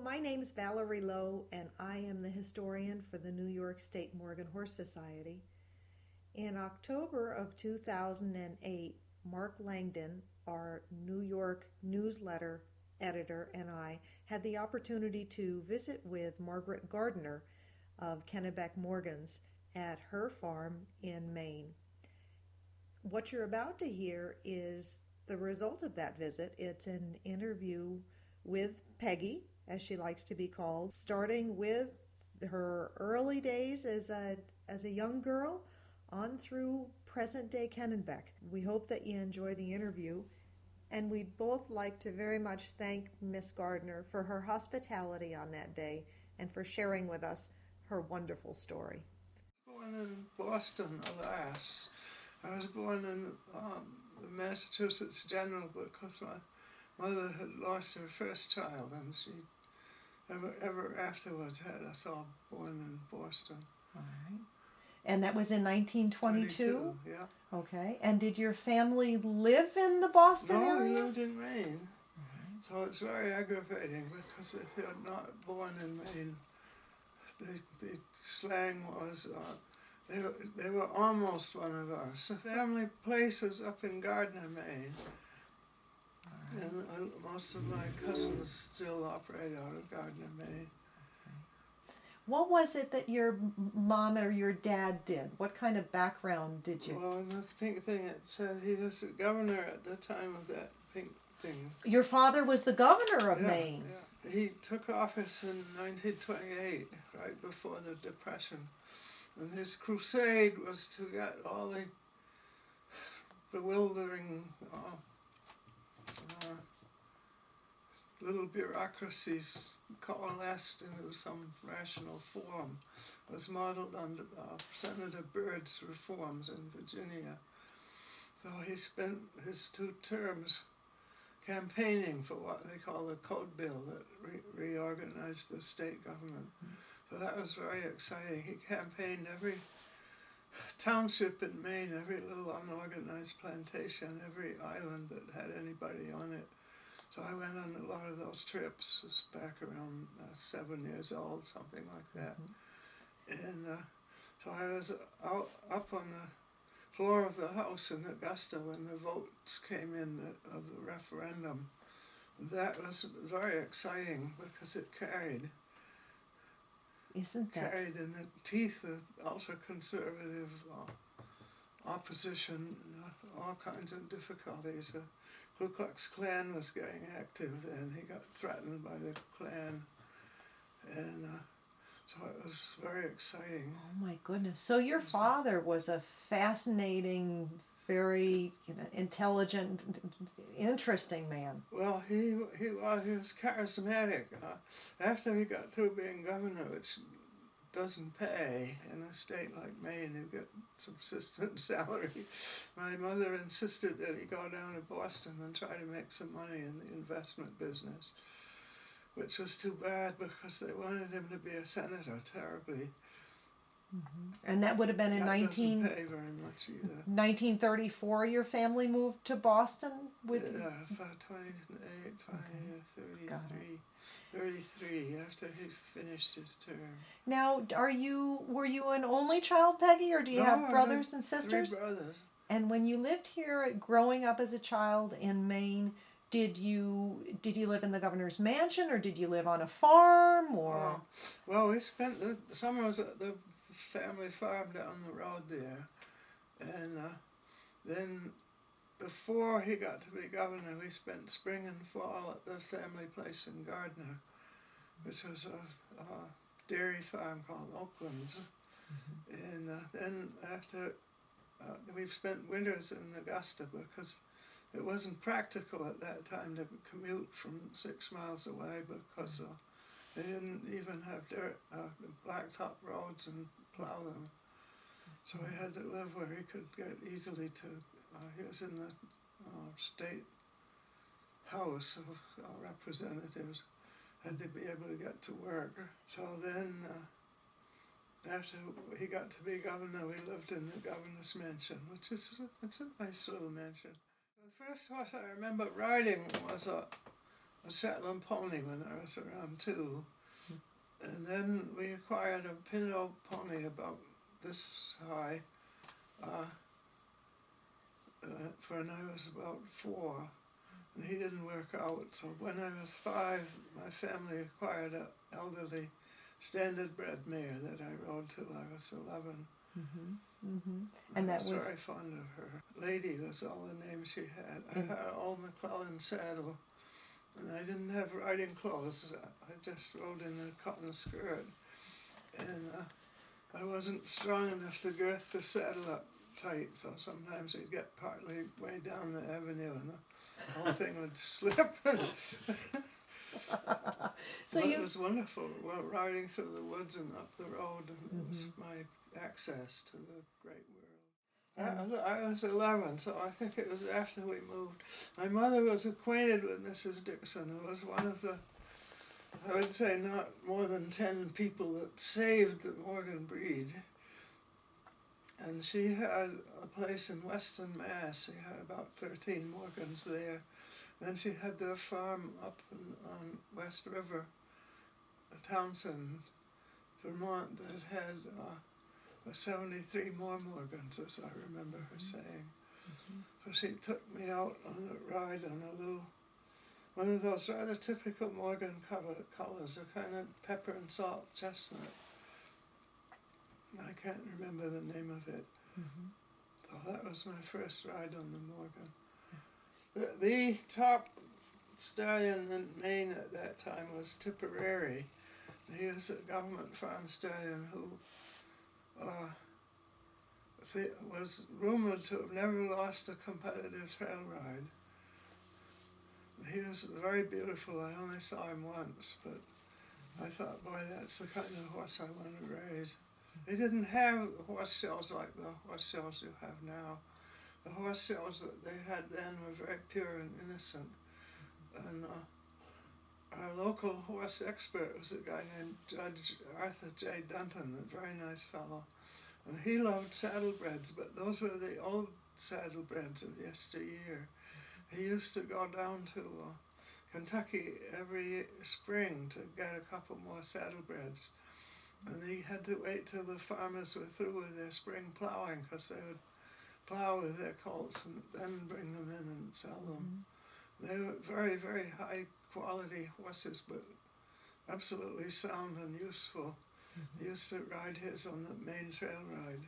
my name's Valerie Lowe, and I am the historian for the New York State Morgan Horse Society. In October of 2008, Mark Langdon, our New York newsletter editor, and I had the opportunity to visit with Margaret Gardiner of Kennebec Morgans at her farm in Maine. What you're about to hear is the result of that visit. It's an interview with Peggy, as she likes to be called, starting with her early days as a young girl on through present-day Kennebec. We hope that you enjoy the interview, and we'd both like to very much thank Miss Gardner for her hospitality on that day and for sharing with us her wonderful story. Born in Boston, alas. I was born in the Massachusetts General because my mother had lost her first child, and she ever afterwards had us all born in Boston. All right. And that was in 1922? Yeah. Okay. And did your family live in the Boston area? No, we lived in Maine. Right. So it's very aggravating because if you're not born in Maine, the slang was, they were almost one of us. The family place is up in Gardiner, Maine. Right. And most of my cousins still operate out of Gardiner, Maine. What was it that your mom or your dad did? What kind of background did you? Well, in the pink thing, it said he was the governor at the time of that pink thing. Your father was the governor of Maine? Yeah. He took office in 1928, right before the Depression. And his crusade was to get all the bewildering little bureaucracies coalesced into some rational form. It was modeled on Senator Byrd's reforms in Virginia. So he spent his 2 terms campaigning for what they call the Code Bill that reorganized the state government. So that was very exciting. He campaigned every township in Maine, every little unorganized plantation, every island that had anybody on it. So I went on a lot of those trips. It was back around 7 years old, something like that. And so I was up on the floor of the House in Augusta when the votes came in of the referendum. And that was very exciting because it carried. Isn't that? Carried in the teeth of ultra-conservative opposition, all kinds of difficulties. The Ku Klux Klan was getting active, and he got threatened by the Klan, and so it was very exciting. Oh my goodness! So your father was a fascinating, very intelligent, interesting man. Well, he was charismatic. After he got through being governor, which doesn't pay in a state like Maine, you get subsistence salary. My mother insisted that he go down to Boston and try to make some money in the investment business, which was too bad because they wanted him to be a senator terribly. Mm-hmm. And that would have been in doesn't pay very much either. 1934 your family moved to Boston? With 28, 33. 33, after he finished his term. Now, were you an only child, Peggy, or do you have brothers and sisters? 3 brothers. And when you lived here, growing up as a child in Maine, did you live in the governor's mansion, or did you live on a farm, or? Well, we spent the summers at the family farm down the road there, and then before he got to be governor, we spent spring and fall at the family place in Gardiner, which was a dairy farm called Oakland's. Mm-hmm. And then after, we've spent winters in Augusta because it wasn't practical at that time to commute from 6 miles away because they didn't even have blacktop roads and plow them. So he had to live where he could get easily to. He was in the state house of representatives, had to be able to get to work. So then, after he got to be governor, we lived in the governor's mansion, which is it's a nice little mansion. The first horse I remember riding was a a Shetland pony when I was around 2. And then we acquired a Pinto pony about this high when I was about 4. And he didn't work out. So when I was 5, my family acquired an elderly standard bred mare that I rode till I was 11. And I that was was very fond of her. Lady was all the name she had. I had an old McClellan saddle, and I didn't have riding clothes. I just rode in a cotton skirt, and I wasn't strong enough to girth the saddle up tight, so sometimes we'd get partly way down the avenue and the whole thing would slip. So But it was wonderful, well, riding through the woods and up the road, and it was my access to the great world. I was 11, so I think it was after we moved. My mother was acquainted with Mrs. Dixon, who was one of the, I would say, not more than 10 people that saved the Morgan breed. And she had a place in Weston, Mass. She had about 13 Morgans there. Then she had their farm up on West River, Townsend, Vermont, that had 73 more Morgans, as I remember her saying. So she took me out on a ride on a little, one of those rather typical Morgan colors, a kind of pepper and salt chestnut. I can't remember the name of it. So that was my first ride on the Morgan. The top stallion in Maine at that time was Tipperary. He was a government farm stallion who was rumored to have never lost a competitive trail ride. He was very beautiful. I only saw him once, but I thought, boy, that's the kind of horse I want to raise. They didn't have horse shows like the horse shows you have now. The horse shows that they had then were very pure and innocent. And our local horse expert was a guy named Judge Arthur J. Dunton, a very nice fellow. And he loved saddlebreds, but those were the old saddlebreds of yesteryear. He used to go down to Kentucky every spring to get a couple more saddlbreds. And he had to wait till the farmers were through with their spring plowing, because they would plow with their colts and then bring them in and sell them. They were very, very high quality horses, but absolutely sound and useful. He used to ride his on the main trail ride,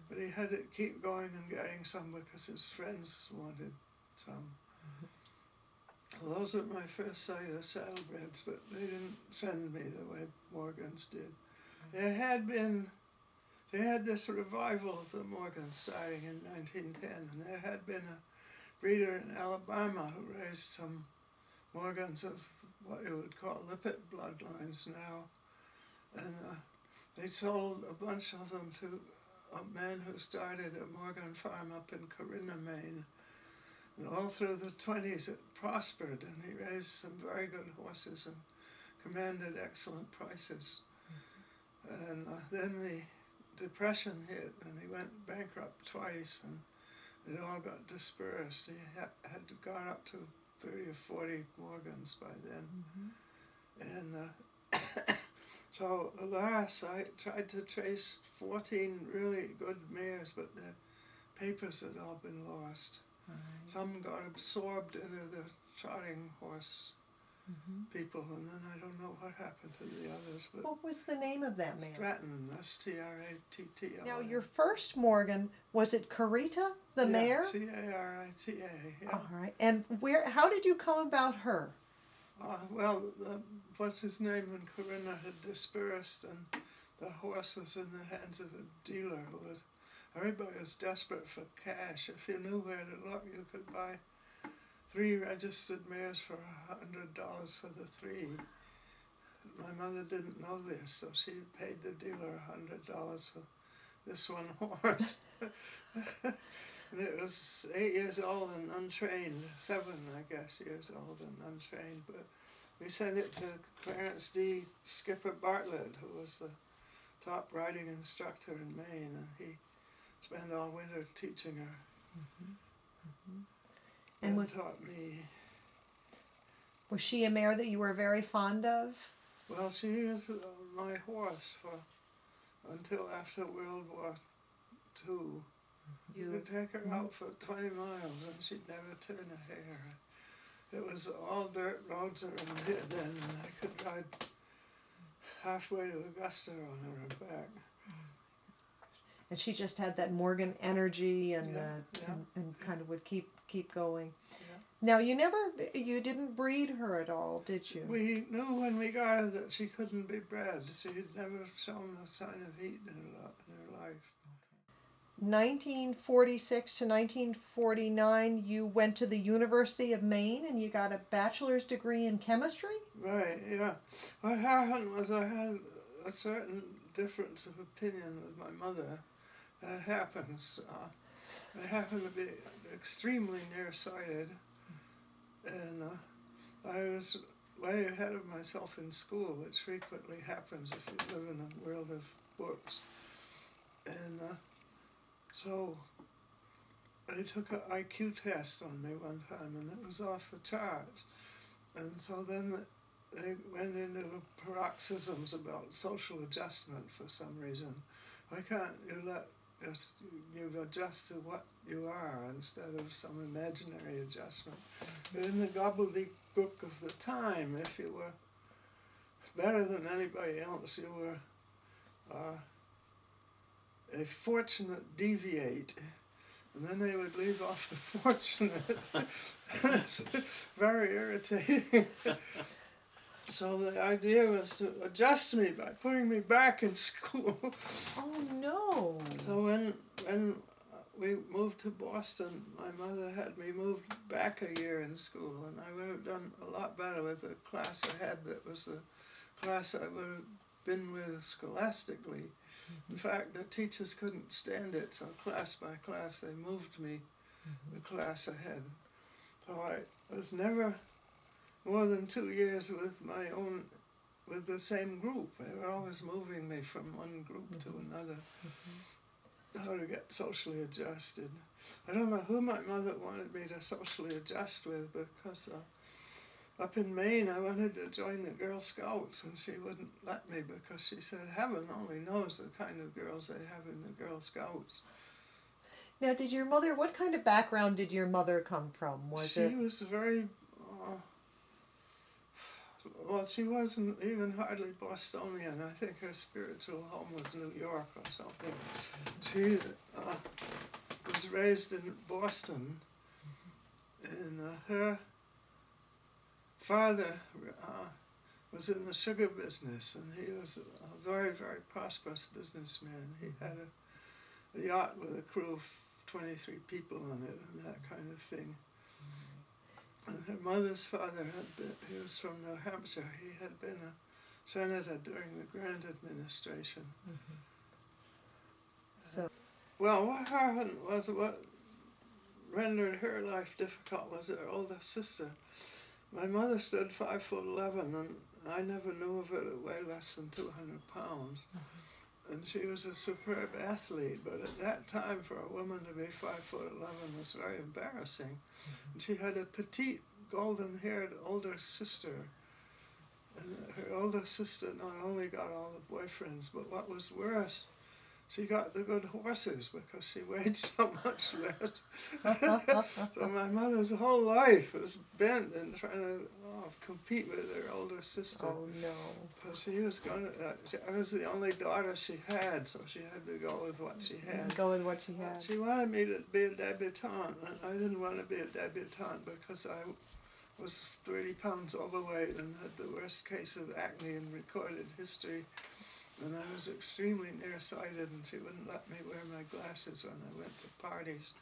but he had to keep going and getting some because his friends wanted some. Those were my first sight of saddlebreds, but they didn't send me the way Morgans did. They had this revival of the Morgans starting in 1910, and there had been a breeder in Alabama who raised some Morgans of what you would call Lippet bloodlines now, and they sold a bunch of them to a man who started a Morgan farm up in Corinna, Maine. And all through the 20s it prospered, and he raised some very good horses and commanded excellent prices. And then the Depression hit, and he went bankrupt twice, and it all got dispersed. He had gone up to 30 or 40 Morgans by then. And so alas, I tried to trace 14 really good mares, but the papers had all been lost. Some got absorbed into the trotting horse people, and then I don't know what happened to the others. But what was the name of that man? Stratton, S-T-R-A-T-T-O. Now, your first Morgan, was it Carita, the mare? C-A-R-I-T-A, yeah. All right. And how did you come about her? Well, what's his name in Corinna had dispersed, and the horse was in the hands of a dealer who was, everybody was desperate for cash. If you knew where to look, you could buy 3 registered mares for $100 for the 3. My mother didn't know this, so she paid the dealer $100 for this one horse. And it was 8 years old and untrained, 7, I guess, years old and untrained. But we sent it to Clarence D. Skipper Bartlett, who was the top riding instructor in Maine, and he spent all winter teaching her. And taught me. Was she a mare that you were very fond of? Well, she was my horse for until after World War II. You could take her out for 20 miles and she'd never turn a hair. It was all dirt roads around here then, and I could ride halfway to Augusta on her and back. And she just had that Morgan energy and Yeah. and kind of would keep going. Yeah. Now you didn't breed her at all, did you? We knew when we got her that she couldn't be bred. She had never shown a sign of heat in her life. 1946 to 1949, you went to the University of Maine and you got a bachelor's degree in chemistry? Right, yeah. What happened was I had a certain difference of opinion with my mother. That happens. I happen to be extremely nearsighted, and I was way ahead of myself in school, which frequently happens if you live in a world of books. And so they took an IQ test on me one time, and it was off the charts. And so then they went into paroxysms about social adjustment for some reason. Why can't you adjust to what you are instead of some imaginary adjustment? But in the gobbledygook of the time, if you were better than anybody else, you were a fortunate deviate, and then they would leave off the fortunate. It's very irritating. So the idea was to adjust me by putting me back in school. Oh no! So when we moved to Boston, my mother had me moved back a year in school, and I would have done a lot better with the class ahead. That was the class I would have been with scholastically. In fact, the teachers couldn't stand it, so class by class they moved me the class ahead. So I was never more than 2 years with the same group. They were always moving me from one group to another. How to get socially adjusted. I don't know who my mother wanted me to socially adjust with, because up in Maine I wanted to join the Girl Scouts, and she wouldn't let me because she said heaven only knows the kind of girls they have in the Girl Scouts. Now, what kind of background did your mother come from? She was very, well, she wasn't even hardly Bostonian. I think her spiritual home was New York or something. She was raised in Boston, and her father was in the sugar business, and he was a very, very prosperous businessman. He had a yacht with a crew of 23 people on it and that kind of thing. And her mother's father he was from New Hampshire. He had been a senator during the Grant administration. So, well, what happened was, what rendered her life difficult was her older sister. My mother stood 5'11", and I never knew of her to weigh less than 200 pounds. And she was a superb athlete, but at that time for a woman to be 5'11" was very embarrassing. And she had a petite, golden-haired older sister. And her older sister not only got all the boyfriends, but what was worse, she got the good horses because she weighed so much less. So my mother's whole life was bent in trying to compete with her older sister. oh no. But she was going to, I was the only daughter she had, so she had to go with what she had. Go with what she had. She wanted me to be a debutante, and I didn't want to be a debutante because I was 30 pounds overweight and had the worst case of acne in recorded history. And I was extremely nearsighted, and she wouldn't let me wear my glasses when I went to parties.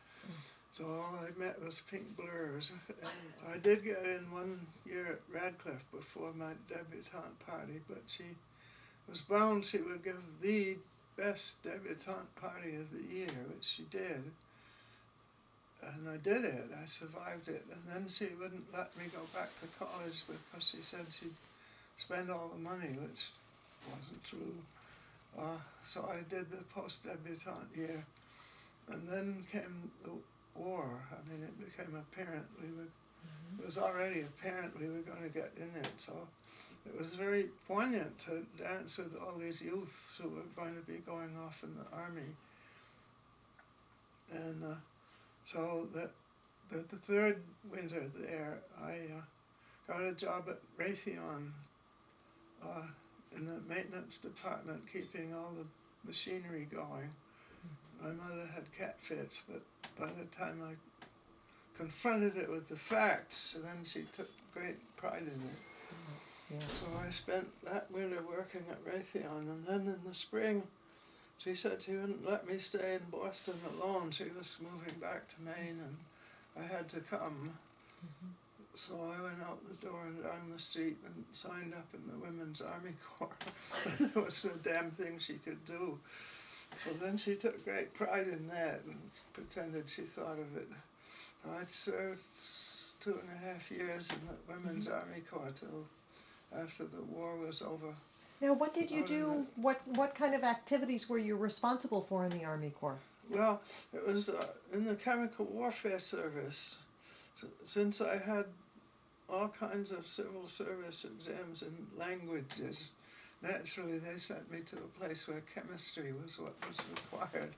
So all I met was pink blurs. And I did get in 1 year at Radcliffe before my debutante party, but she was bound she would give the best debutante party of the year, which she did. And I did it. I survived it. And then she wouldn't let me go back to college because she said she'd spend all the money, which wasn't true. So I did the post-debutante year. And then came the war. I mean, it became apparent we were It was already apparent we were going to get in it, so it was very poignant to dance with all these youths who were going to be going off in the army. And so the third winter there, I got a job at Raytheon in the maintenance department, keeping all the machinery going. My mother had cat fits, but by the time I confronted it with the facts, then she took great pride in it. Yeah. So I spent that winter working at Raytheon, and then in the spring, she said she wouldn't let me stay in Boston alone. She was moving back to Maine, and I had to come. So I went out the door and down the street and signed up in the Women's Army Corps. It was the damn thing she could do. So then she took great pride in that and pretended she thought of it. I served 2.5 years in the Women's Army Corps till after the war was over. Now, what did you do? What kind of activities were you responsible for in the Army Corps? Well, it was in the chemical warfare service. So, since I had all kinds of civil service exams in languages, naturally they sent me to a place where chemistry was what was required.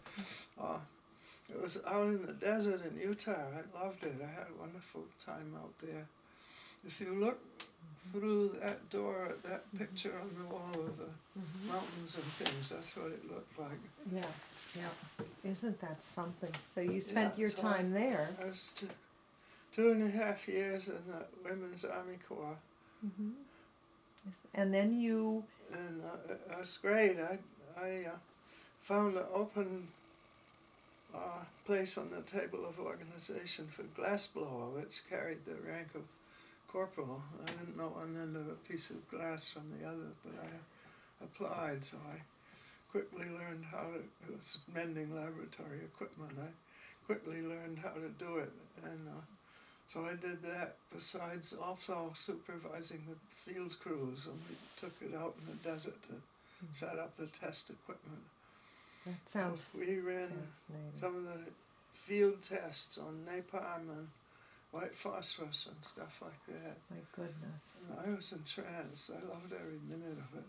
It was out in the desert in Utah. I loved it. I had a wonderful time out there. If you look through that door at that picture on the wall of the mountains and things, that's what it looked like. Yeah, yeah. Isn't that something? So you spent your so time there. I was 2.5 years in the Women's Army Corps. And then you... And it was great. I found an open place on the table of organization for glassblower, which carried the rank of corporal. I didn't know one end of a piece of glass from the other, but I applied, so I quickly learned how to, it was mending laboratory equipment, I quickly learned how to do it, and so I did that, besides also supervising the field crews, and we took it out in the desert to set up the test equipment. That sounds We ran fascinating. some of the field tests on napalm and white phosphorus and stuff like that. My goodness. And I was entranced. I loved every minute of it.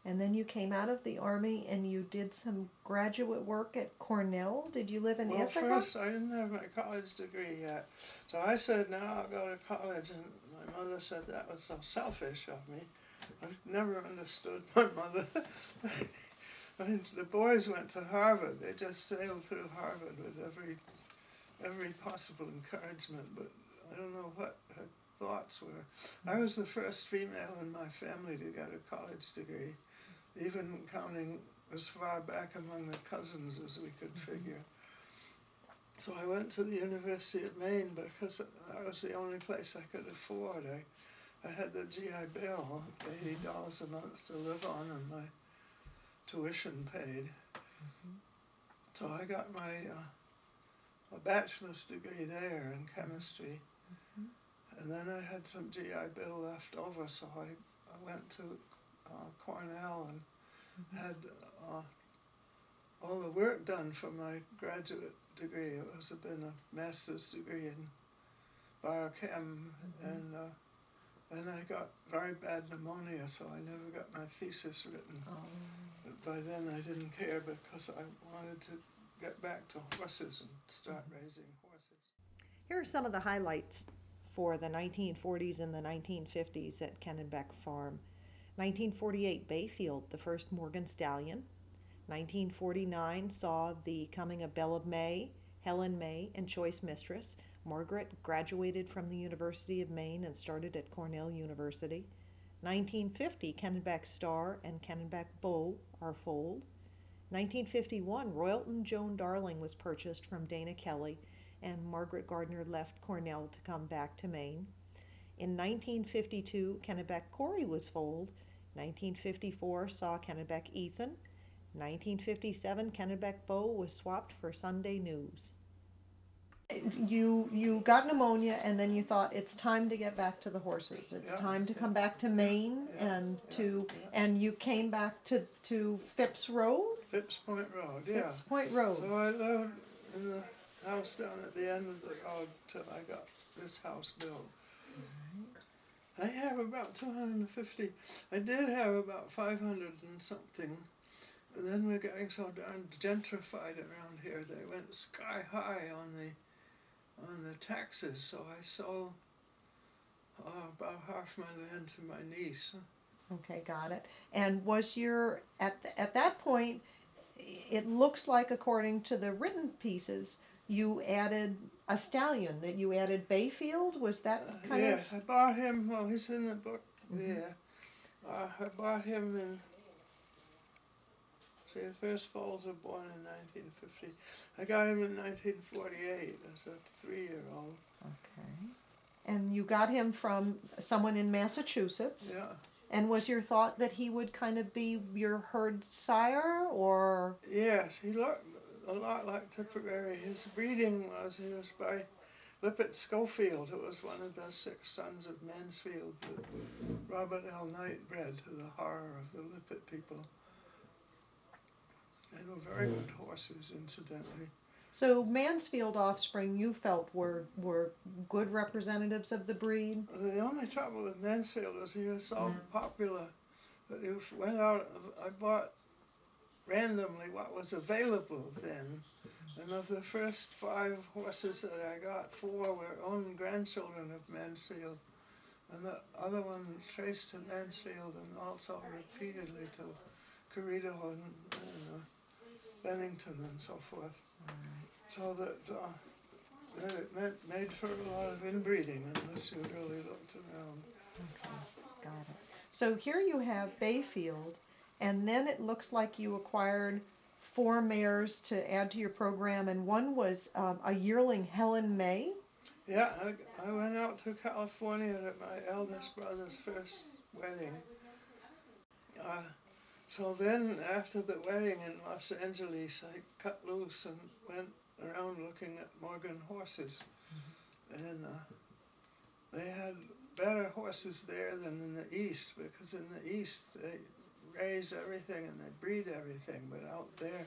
And then you came out of the Army and you did some graduate work at Cornell. Did you live in Well, Ithaca? first I didn't have my college degree yet. So I said, no, I'll go to college. And my mother said that was so selfish of me. I've never understood my mother. I mean, the boys went to Harvard. They just sailed through Harvard with every possible encouragement, but I don't know what her thoughts were. I was the first female in my family to get a college degree, even counting as far back among the cousins as we could figure. So I went to the University of Maine because that was the only place I could afford. I had the GI Bill, $80 a month to live on, and my tuition paid. So I got my a bachelor's degree there in chemistry, and then I had some GI Bill left over, so I went to Cornell and had all the work done for my graduate degree. It was been a master's degree in biochem, and then I got very bad pneumonia, so I never got my thesis written. But by then I didn't care because I wanted to get back to horses and start raising horses. Here are some of the highlights for the 1940s and the 1950s at Kennebec Farm. 1948, Bayfield, the first Morgan Stallion. 1949 saw the coming of Belle of May, Helen May, and Choice Mistress. Margaret graduated from the University of Maine and started at Cornell University. 1950, Kennebec Star and Kennebec Beau are foaled. 1951, Royalton Joan Darling was purchased from Dana Kelly, and Margaret Gardiner left Cornell to come back to Maine. In 1952, Kennebec Corey was foaled. 1954 saw Kennebec Ethan. 1957, Kennebec Beau was swapped for Sunday News. You got pneumonia, and then you thought it's time to get back to the horses. It's time to come back to Maine, and you came back to Phipps Road. Phipps Point Road, yeah. Phipps Point Road. So I lived in the house down at the end of the road till I got this house built. I have about 250. I did have about 500 and something. And then we're getting so darn gentrified around here. They went sky high on the taxes. So I sold about half my land to my niece. Okay, got it. And was your at that point? It looks like, according to the written pieces, you added a stallion. That you added Bayfield. Was that kind Yeah, of? I bought him. Well, he's in the book there. I bought him in. See, the first foals were born in 1950. I got him in 1948 as a 3-year-old. Okay. And you got him from someone in Massachusetts. Yeah. And was your thought that he would kind of be your herd sire, or? Yes, he looked a lot like Tipperary. He was by Lippet Schofield, who was one of the 6 sons of Mansfield that Robert L. Knight bred, to the horror of the Lippet people. They were very good horses, incidentally. So Mansfield offspring, you felt were good representatives of the breed? The only trouble with Mansfield was he was so popular that he went out. I bought randomly what was available then, and of the first 5 horses that I got, 4 were own grandchildren of Mansfield, and the other one traced to Mansfield and also repeatedly to Corrido and Bennington and so forth. So that it made for a lot of inbreeding unless you really looked around. Okay, got it. So here you have Bayfield, and then it looks like you acquired 4 mares to add to your program, and one was a yearling, Helen May. Yeah, I went out to California at my eldest brother's first wedding. So then, after the wedding in Los Angeles, I cut loose and went around looking at Morgan horses. And they had better horses there than in the East, because in the East they raise everything and they breed everything, but out there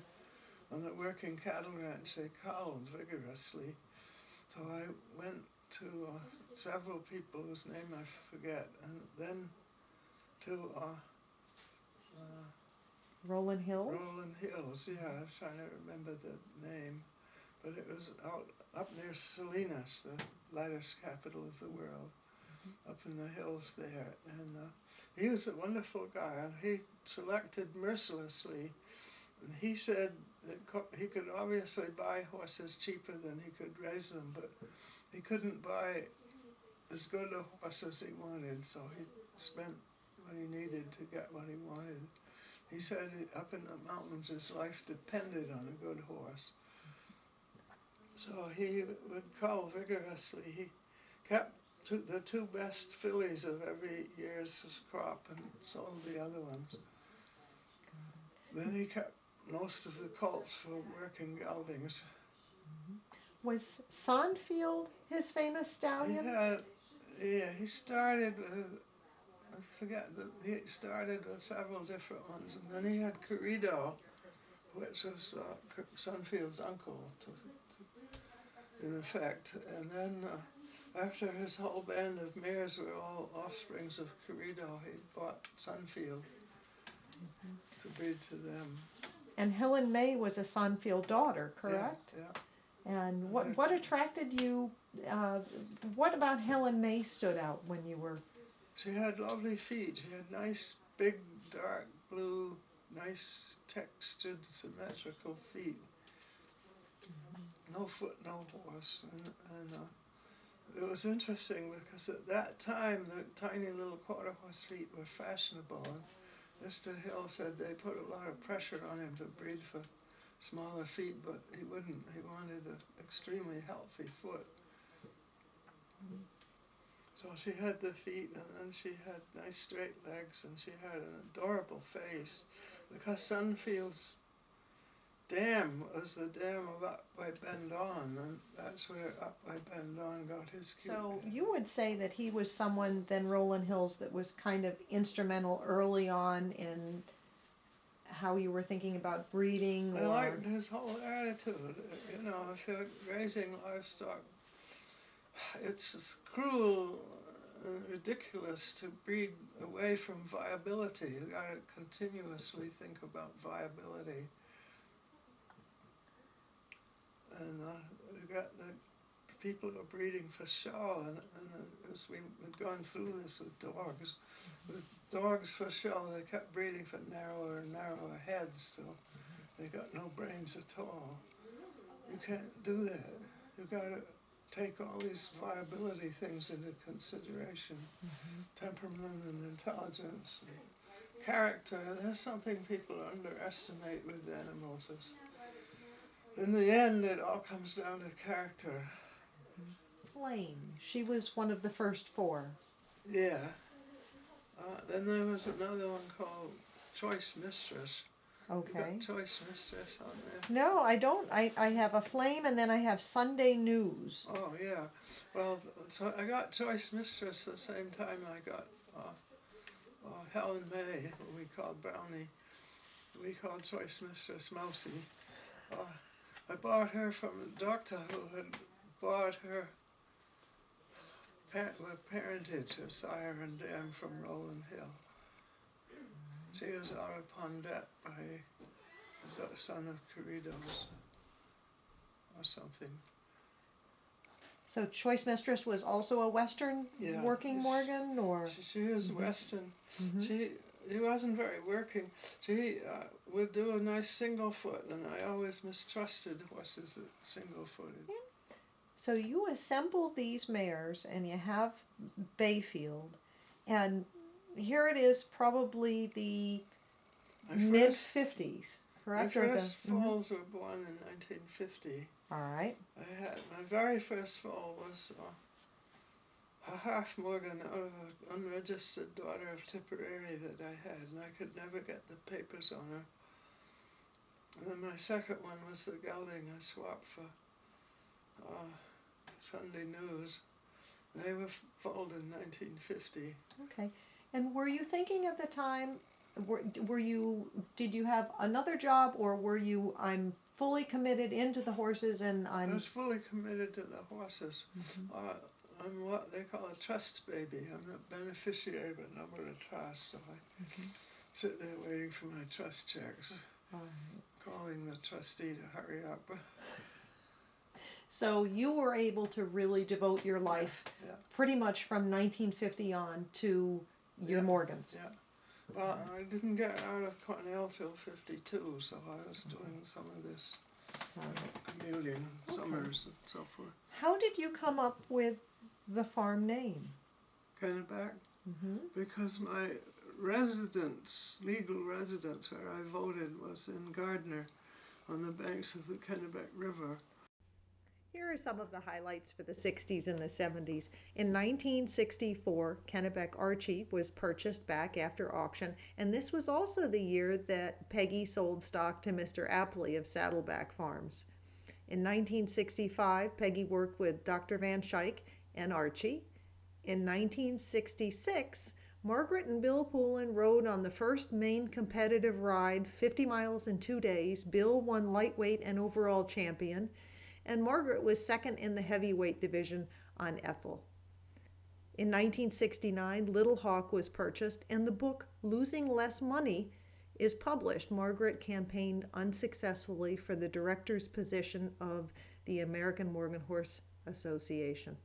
on the working cattle ranch they culled vigorously. So I went to several people whose name I forget, and then to Rolling Hills? Rolling Hills, yeah, I was trying to remember the name, but it was out up near Salinas, the lattice capital of the world, up in the hills there. And he was a wonderful guy, and he selected mercilessly. And he said that he could obviously buy horses cheaper than he could raise them, but he couldn't buy as good a horse as he wanted, so he spent what he needed to get what he wanted. He said up in the mountains his life depended on a good horse. So he would cull vigorously. He kept the 2 best fillies of every year's crop and sold the other ones. Then he kept most of the colts for working geldings. Was Sonfield his famous stallion? He started with, I forget, he started with several different ones, and then he had Corrido, which was Sonfield's uncle, in effect. And then after his whole band of mares were all offsprings of Corrido, he bought Sonfield to breed to them. And Helen May was a Sonfield daughter, correct? Yeah. And what attracted you, what about Helen May stood out when you were? She had lovely feet. She had nice, big, dark blue, nice textured, symmetrical feet. No foot, no horse. And it was interesting because at that time the tiny little quarter horse feet were fashionable. And Mr. Hill said they put a lot of pressure on him to breed for smaller feet, but he wouldn't. He wanted an extremely healthy foot. So she had the feet, and then she had nice straight legs, and she had an adorable face. Because Sonfield's dam was the dam of Up by Bend On, and that's where Up by Bend On got his cute. So you would say that he was someone, then Rolling Hills, that was kind of instrumental early on in how you were thinking about breeding? I liked his whole attitude. You know, if you're raising livestock it's cruel and ridiculous to breed away from viability. You got to continuously think about viability. And we got the people are breeding for show, and as we'd gone through this with dogs for show, they kept breeding for narrower and narrower heads, so they got no brains at all. You can't do that. You got to take all these viability things into consideration. Temperament and intelligence and character. There's something people underestimate with animals. In the end, it all comes down to character. Flame. She was one of the first four. Yeah. Then there was another one called Choice Mistress. Okay. You got Choice Mistress on there? No, I don't. I have a Flame, and then I have Sunday News. Oh, yeah. Well, so I got Choice Mistress the same time I got Helen May, who we called Brownie. We called Choice Mistress Mousie. I bought her from a doctor who had bought her parentage, her sire and dam from Rowland Hill. She was out upon debt by the son of Corridos or something. So Choice Mistress was also a Western working Morgan, or? She was Western. She wasn't very working. She would do a nice single foot, and I always mistrusted horses that single footed. So you assemble these mares, and you have Bayfield, and here it is, probably the mid-50s, correct? My first foals were born in 1950. All right. I had my very first foal was a half Morgan out of an unregistered daughter of Tipperary that I had, and I could never get the papers on her. And then my second one was the gelding I swapped for Sunday News. They were foaled in 1950. Okay. And were you thinking at the time, did you have another job, or were you, I'm fully committed into the horses and I was fully committed to the horses. I'm what they call a trust baby. I'm the beneficiary of a number of trusts, so I sit there waiting for my trust checks, calling the trustee to hurry up. So you were able to really devote your life pretty much from 1950 on to your Morgans. Yeah. Well, I didn't get out of Cornell till 52, so I was doing some of this commuting, summers and so forth. How did you come up with the farm name? Kennebec? Because my legal residence where I voted was in Gardiner on the banks of the Kennebec River. Here are some of the highlights for the 60s and the 70s. In 1964, Kennebec Archie was purchased back after auction, and this was also the year that Peggy sold stock to Mr. Apley of Saddleback Farms. In 1965, Peggy worked with Dr. Van Schaik and Archie. In 1966, Margaret and Bill Poulin rode on the first main competitive ride, 50 miles in 2 days. Bill won lightweight and overall champion, and Margaret was second in the heavyweight division on Ethel. In 1969, Little Hawk was purchased, and the book Losing Less Money is published. Margaret campaigned unsuccessfully for the director's position of the American Morgan Horse Association.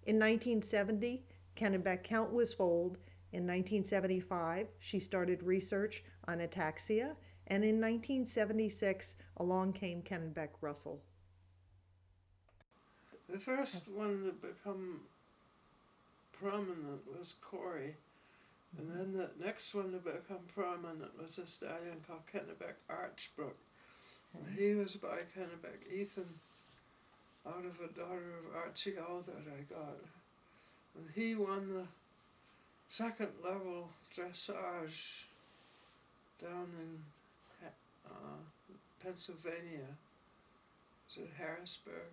In 1970, Kennebec Count was foaled. In 1975, she started research on ataxia, and in 1976, along came Kennebec Russell. The first one to become prominent was Corey, and then the next one to become prominent was a stallion called Kennebec Archbrook. And he was by Kennebec Ethan, out of a daughter of Archie O that I got. And he won the second level dressage down in Pennsylvania, to Harrisburg.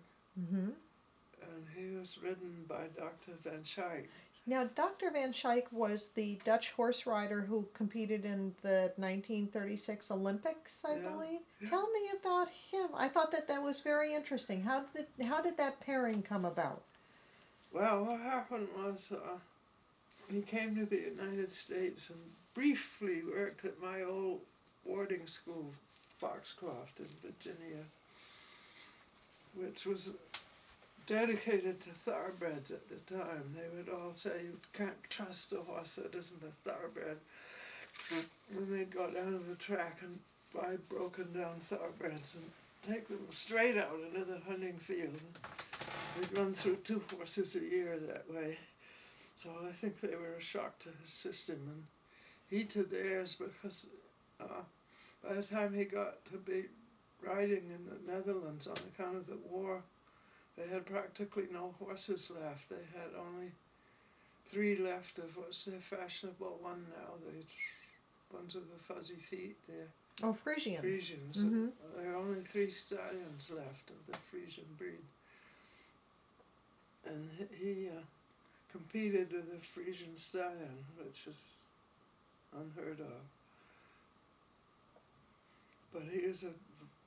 And he was ridden by Dr. Van Schaik. Now, Dr. Van Schaik was the Dutch horse rider who competed in the 1936 Olympics, I believe. Yeah. Tell me about him. I thought that was very interesting. How did that pairing come about? Well, what happened was he came to the United States and briefly worked at my old boarding school, Foxcroft in Virginia, which was dedicated to thoroughbreds at the time. They would all say, you can't trust a horse that isn't a thoroughbred. And they'd go down to the track and buy broken down thoroughbreds and take them straight out into the hunting field. They'd run through 2 horses a year that way. So I think they were a shock to his system, and he to theirs, because by the time he got to be riding in the Netherlands on account of the war, they had practically no horses left. They had only 3 left of what's the fashionable one now, the ones with the fuzzy feet, the Oh, Frisians. Frisians. Mm-hmm. There are only 3 stallions left of the Frisian breed. And he competed with the Frisian stallion, which is unheard of. But he is an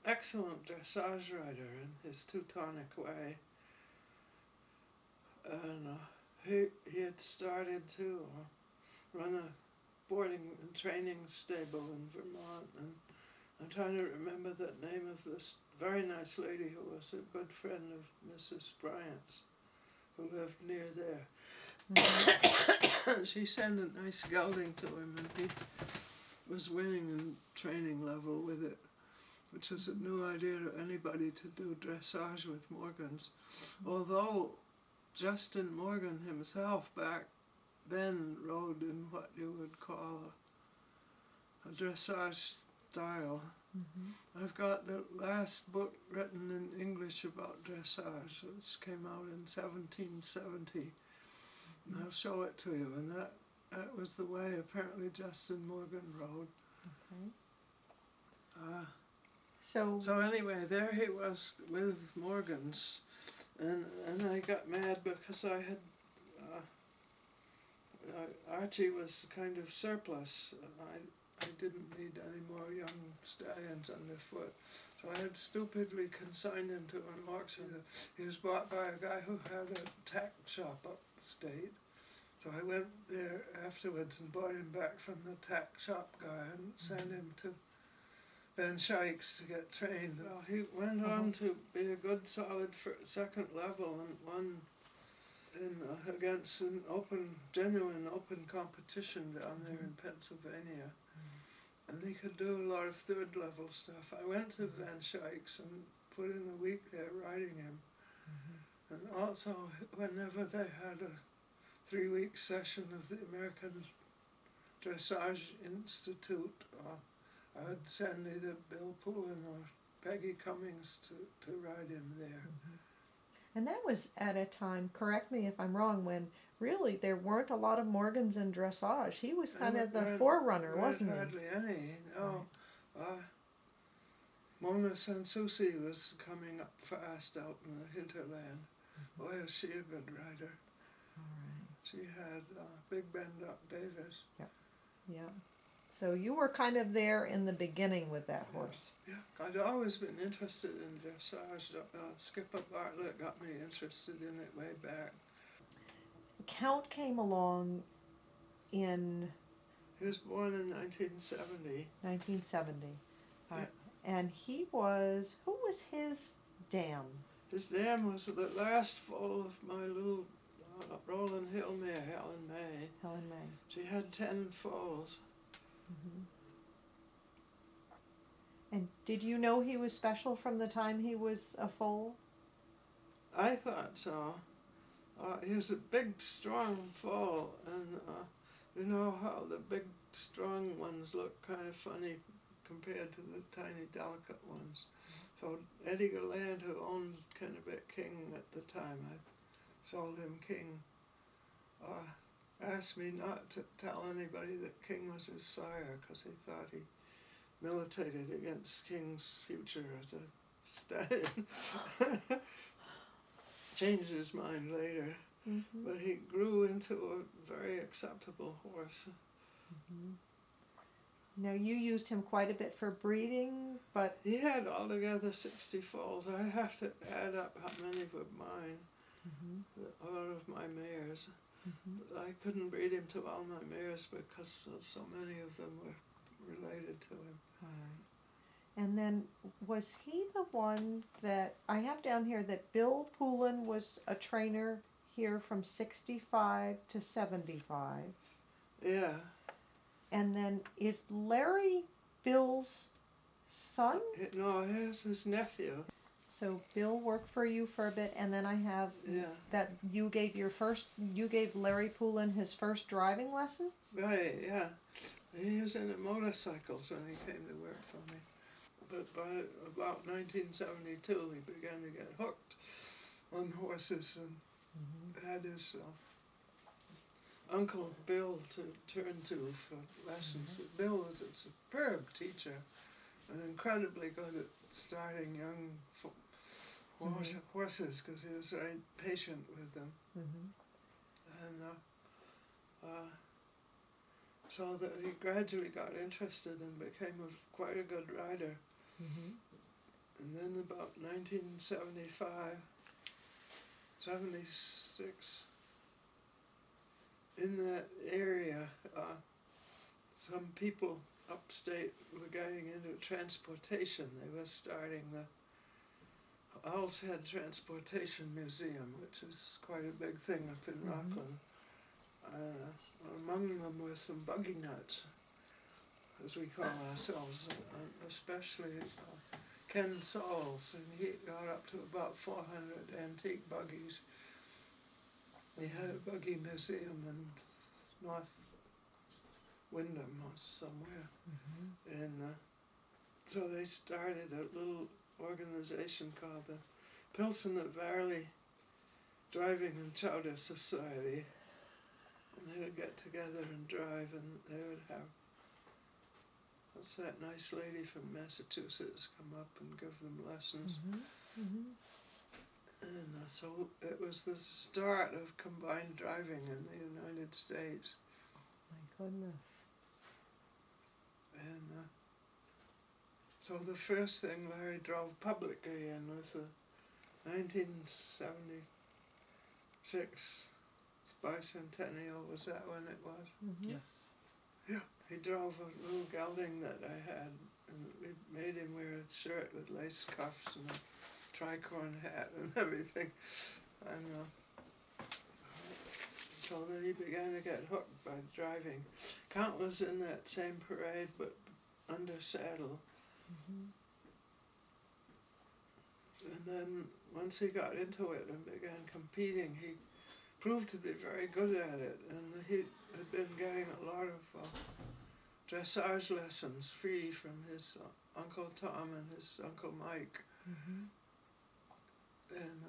excellent dressage rider in his Teutonic way. And he had started to run a boarding and training stable in Vermont. And I'm trying to remember the name of this very nice lady who was a good friend of Mrs. Bryant's, who lived near there. Mm-hmm. She sent a nice gelding to him, and he was winning in training level with it, which was a new idea to anybody to do dressage with Morgans. Although Justin Morgan himself back then rode in what you would call a dressage style. Mm-hmm. I've got the last book written in English about dressage, which came out in 1770. And I'll show it to you. And that was the way apparently Justin Morgan rode. Okay. So anyway, there he was with Morgans, and I got mad because I had Archie was kind of surplus. I didn't need any more young stallions underfoot, so I had stupidly consigned him to an auction. He was bought by a guy who had a tack shop upstate, so I went there afterwards and bought him back from the tack shop guy and sent him to Van Scheiks to get trained. Well, he went on to be a good solid second level and won against an genuine open competition down there in Pennsylvania. And he could do a lot of third level stuff. I went to Van Scheiks and put in a week there riding him. And also, whenever they had a 3-week session of the American Dressage Institute, I would send either Bill Poulin or Peggy Cummings to ride him there. And that was at a time, correct me if I'm wrong, when really there weren't a lot of Morgans in dressage. He was kind of the forerunner, wasn't he? Hardly any, no. Mona Sanssouci was coming up fast out in the hinterland. Boy, was she a good rider. All right. She had Big Ben Duck Davis. Yeah. So you were kind of there in the beginning with that horse. Yeah, I'd always been interested in dressage. Skipper Bartlett got me interested in it way back. Count came along in He was born in 1970. 1970. Yeah. And who was his dam? His dam was the last foal of my little Roland Hill mare, Helen May. Helen May. She had 10 foals. Mm-hmm. And did you know he was special from the time he was a foal? I thought so. He was a big, strong foal, and you know how the big, strong ones look kind of funny compared to the tiny, delicate ones. So Eddie Galland, who owned Kennebec King at the time, I sold him King, asked me not to tell anybody that King was his sire, because he thought he militated against King's future as a stallion. Changed his mind later, but he grew into a very acceptable horse. Now you used him quite a bit for breeding, but He had altogether 60 foals. I have to add up how many were mine. all of my mares. But I couldn't breed him to all my mares because so many of them were related to him. And then was he the one that I have down here that Bill Poulin was a trainer here from 65 to 75? Yeah. And then is Larry Bill's son? No, he's his nephew. So Bill worked for you for a bit, and then I have that you gave Larry Poulin his first driving lesson? Right, yeah. He was into motorcycles when he came to work for me. But by about 1972, he began to get hooked on horses and had his Uncle Bill to turn to for lessons. Bill was a superb teacher and incredibly good at starting young horses because he was very patient with them. And so that he gradually got interested and became quite a good rider. And then about 1975, 76, in that area, some people upstate were getting into transportation. They were starting the Owl's Head Transportation Museum, which is quite a big thing up in Rockland. Among them were some buggy nuts, as we call ourselves, especially Ken Sauls, and he got up to about 400 antique buggies. He had a buggy museum in North Wyndham or somewhere. And so they started a little organization called the Pilsen of Varley Driving and Chowder Society. And they would get together and drive, and they would have that nice lady from Massachusetts come up and give them lessons. And so it was the start of combined driving in the United States. My goodness. And so the first thing Larry drove publicly in was the 1976 bicentennial. Was that when it was? Yes. Yeah. He drove a little gelding that I had, and we made him wear a shirt with lace cuffs and a tricorn hat and everything. And so then he began to get hooked by driving. Count was in that same parade, but under saddle. And then once he got into it and began competing, he proved to be very good at it. And he had been getting a lot of dressage lessons free from his Uncle Tom and his Uncle Mike. And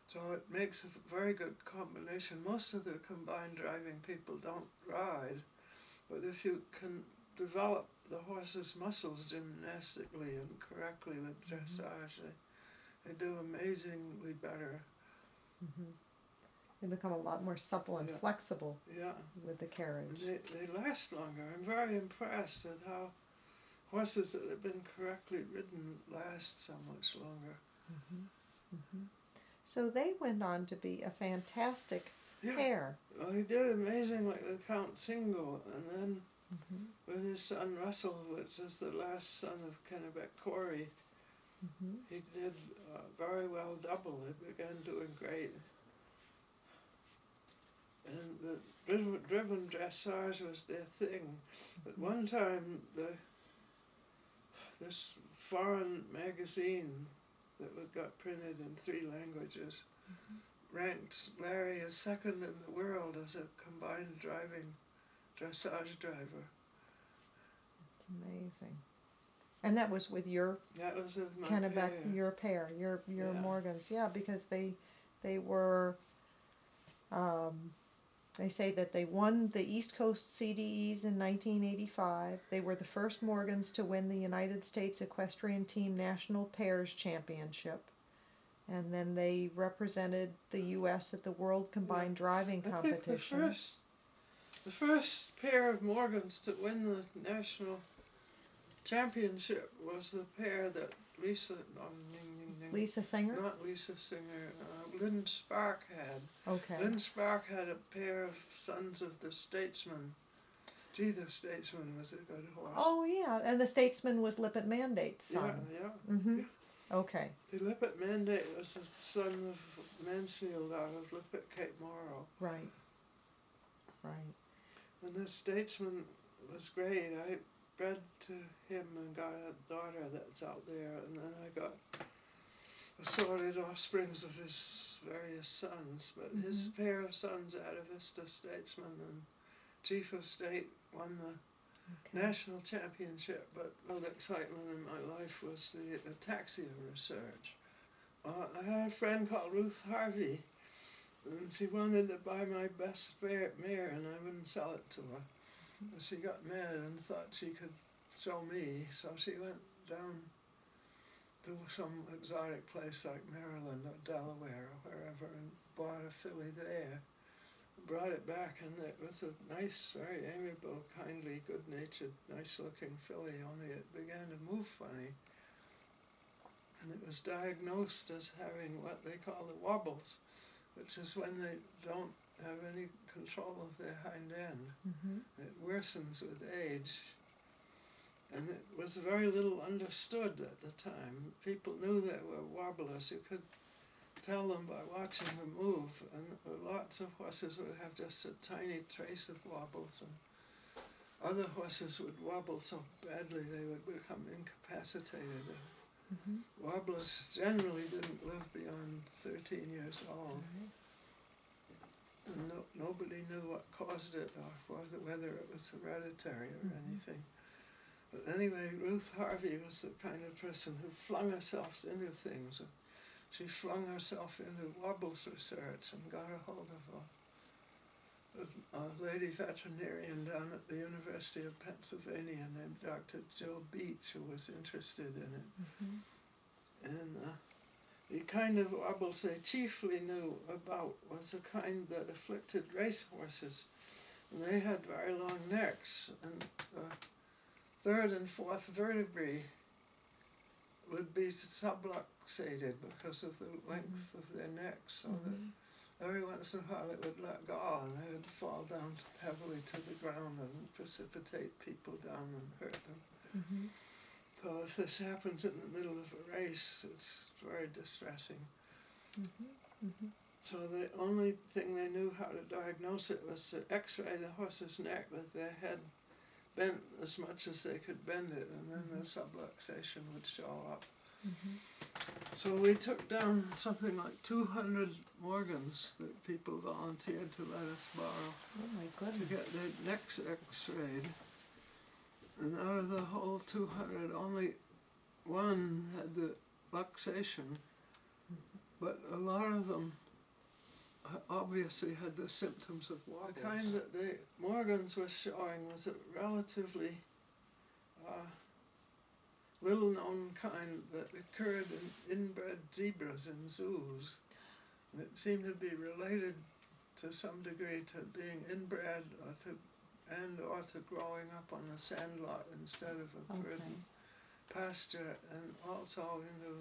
so it makes a very good combination. Most of the combined driving people don't ride, but if you can develop the horse's muscles gymnastically and correctly with dressage, they do amazingly better. They become a lot more supple and flexible with the carriage. They last longer. I'm very impressed at how horses that have been correctly ridden last so much longer. So they went on to be a fantastic pair. Well, he did amazingly with Count Single, and then with his son Russell, which was the last son of Kennebec Corey, he did very well double. He began doing great. And the driven dressage was their thing. At one time, this foreign magazine that got printed in 3 languages ranked Larry as second in the world as a combined driving dressage driver. It's amazing. And that was with your That was with my Kennebec, pair. your pair, your Morgans. Yeah, because they were, they say that they won the East Coast CDEs in 1985. They were the first Morgans to win the United States Equestrian Team National Pairs Championship. And then they represented the U.S. at the World Combined Driving Competition. I think the first pair of Morgans to win the national championship was the pair that Lisa Lisa Singer? Not Lisa Singer. Lynn Spark had. Okay. Lynn Spark had a pair of sons of the Statesman. Gee, the Statesman was a good horse. Oh yeah, and the Statesman was Lippet Mandate's son. Yeah. Mm-hmm. Okay. The Lippet Mandate was the son of Mansfield out of Lippet, Cape Morrow. Right. Right. And the Statesman was great. I bred to him and got a daughter that's out there, and then I got assorted offsprings of his various sons. But his pair of sons, Atavista Statesman and Chief of State, won the national championship. But all the excitement in my life was the ataxia research. I had a friend called Ruth Harvey, and she wanted to buy my best mare, and I wouldn't sell it to her. She got mad and thought she could show me, so she went down to some exotic place like Maryland or Delaware or wherever and bought a filly there. Brought it back, and it was a nice, very amiable, kindly, good-natured, nice-looking filly, only it began to move funny. And it was diagnosed as having what they call the wobbles, which is when they don't have any control of their hind end. Mm-hmm. It worsens with age. And it was very little understood at the time. People knew they were wobblers. You could tell them by watching them move, and lots of horses would have just a tiny trace of wobbles, and other horses would wobble so badly they would become incapacitated. Wobblers generally didn't live beyond 13 years old, and nobody knew what caused it or whether it was hereditary or anything. But anyway, Ruth Harvey was the kind of person who flung herself into things. She flung herself into wobbles research and got a hold of a lady veterinarian down at the University of Pennsylvania named Dr. Jill Beach, who was interested in it. And the kind of wobbles they chiefly knew about was a kind that afflicted racehorses. And they had very long necks, and third and fourth vertebrae would be subluxated because of the length of their necks, so that every once in a while it would let go and they would fall down heavily to the ground and precipitate people down and hurt them. So if this happens in the middle of a race, it's very distressing. So the only thing they knew how to diagnose it was to x-ray the horse's neck with their head bent as much as they could bend it, and then the subluxation would show up. So we took down something like 200 Morgans that people volunteered to let us borrow to get their necks x-rayed. And out of the whole 200, only one had the luxation, but a lot of them obviously had the symptoms of wobbles. The kind that the Morgans were showing was a relatively little-known kind that occurred in inbred zebras in zoos. And it seemed to be related to some degree to being inbred or to growing up on a sandlot instead of a verdant pasture, and also into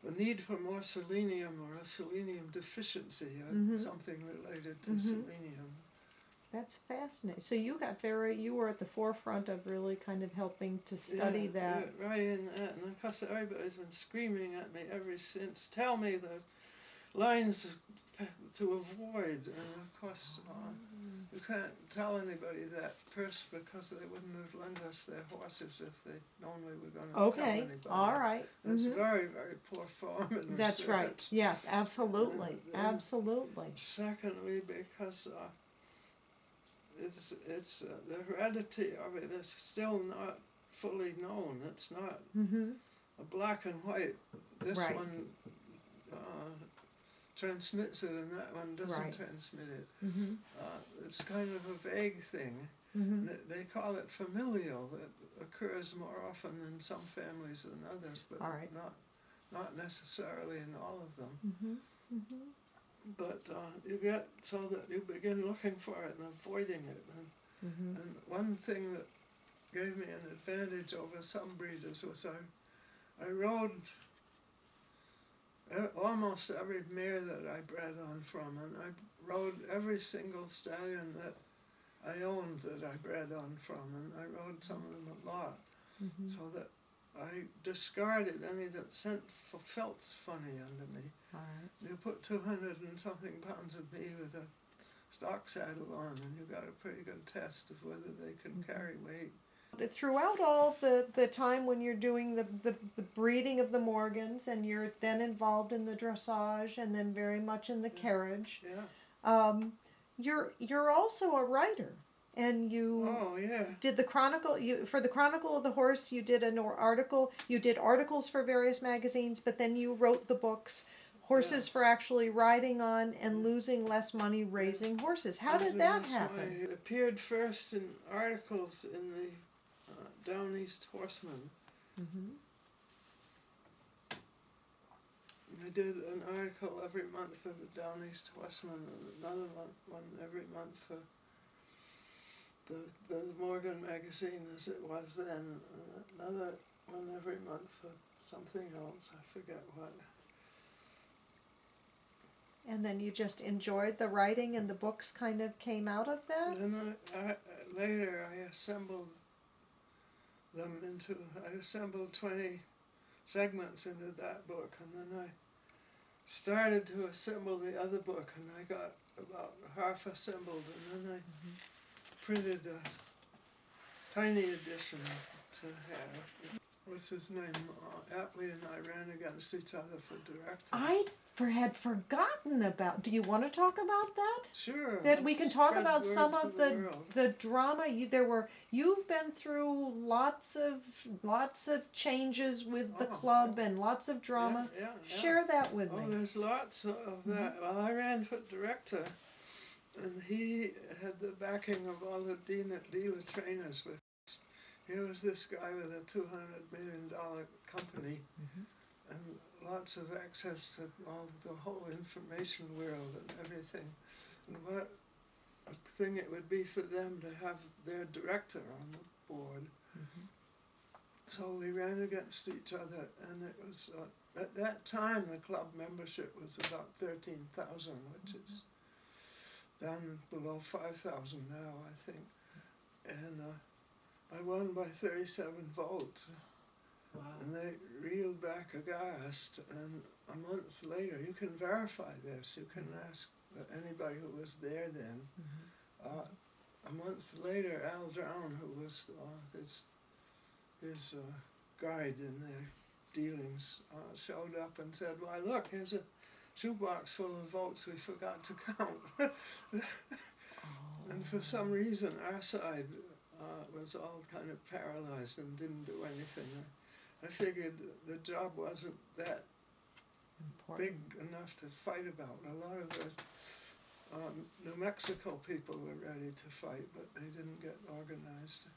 the need for more selenium or a selenium deficiency or something related to selenium. That's fascinating. So you were at the forefront of really kind of helping to study that. Yeah, right in that. And of course everybody's been screaming at me ever since, tell me the lines to avoid. And of course you can't tell anybody that first because they wouldn't have lent us their horses if they'd known we were going to tell anybody. All right. That's very, very poor form in That's research. right. Yes, absolutely. Absolutely. Secondly, because it's the heredity of it is still not fully known. It's not a black and white. This one transmits it and that one doesn't transmit it. It's kind of a vague thing. They call it familial. It occurs more often in some families than others, but not necessarily in all of them. But you get so that you begin looking for it and avoiding it. And one thing that gave me an advantage over some breeders was I rode almost every mare that I bred on from, and I rode every single stallion that I owned that I bred on from, and I rode some of them a lot, so that I discarded any that felt funny under me. All right. You put 200 and something pounds of me with a stock saddle on, and you got a pretty good test of whether they can carry weight. Throughout all the time when you're doing the breeding of the Morgans, and you're then involved in the dressage and then very much in the carriage, you're also a writer, and you did the chronicle. For the Chronicle of the Horse, you did an article. You did articles for various magazines, but then you wrote the books. Horses for actually riding on and losing less money raising horses. How did that happen? It appeared first in articles in the Down East Horseman. I did an article every month for the Down East Horseman, and another one every month for the Morgan magazine as it was then, and another one every month for something else, I forget what. And then you just enjoyed the writing, and the books kind of came out of that? Then later I assembled them I assembled 20 segments into that book, and then I started to assemble the other book, and I got about half assembled, and then I printed a tiny edition to have. What's his name? Apley and I ran against each other for director. I had forgotten about. Do you want to talk about that? Sure. That we can talk about some of world. the drama. You've been through lots of changes with the club and lots of drama. Yeah. Share that with me. Oh, there's lots of that. Well, I ran for director, and he had the backing of all the dealer trainers. Here was this guy with a $200 million company, and lots of access to all the whole information world and everything. And what a thing it would be for them to have their director on the board. So we ran against each other, and it was at that time the club membership was about 13,000, which is down below 5,000 now, I think. And I won by 37 votes. Wow. And they reeled back aghast, and a month later, you can verify this, you can ask anybody who was there then. A month later, Al Drown, who was his guide in their dealings, showed up and said, "Why, look, here's a shoebox full of votes we forgot to count." And for some reason, our side was all kind of paralyzed and didn't do anything. I figured the job wasn't that big enough to fight about. A lot of the New Mexico people were ready to fight, but they didn't get organized.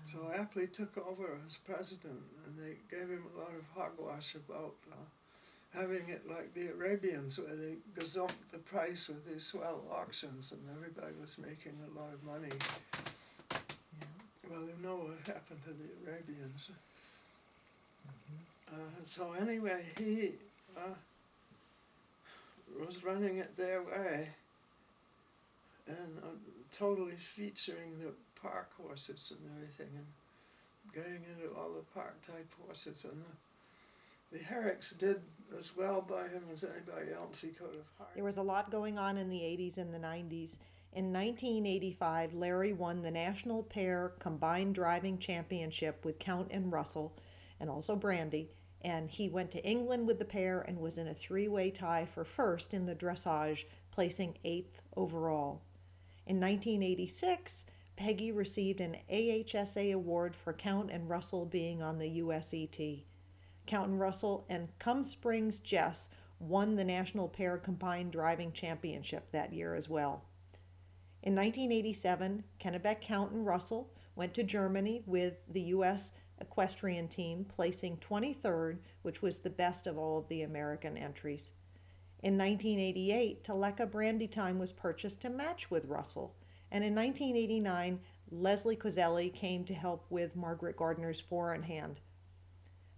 So Apley took over as president, and they gave him a lot of hogwash about having it like the Arabians, where they gazumped the price with these swell auctions, and everybody was making a lot of money. Well, you know what happened to the Arabians. So anyway, he was running it their way, and totally featuring the park horses and everything, and getting into all the park-type horses. And the Herricks did as well by him as anybody else he could have hired. There was a lot going on in the 80s and the 90s. In 1985, Larry won the National Pair Combined Driving Championship with Count and Russell, and also Brandy, and he went to England with the pair and was in a three-way tie for first in the dressage, placing 8th overall. In 1986, Peggy received an AHSA award for Count and Russell being on the USET. Count and Russell and Cum Springs Jess won the National Pair Combined Driving Championship that year as well. In 1987, Kennebec, Count, and Russell went to Germany with the U.S. equestrian team, placing 23rd, which was the best of all of the American entries. In 1988, Teleka Brandy Time was purchased to match with Russell, and in 1989, Leslie Coselli came to help with Margaret Gardiner's Four in Hand.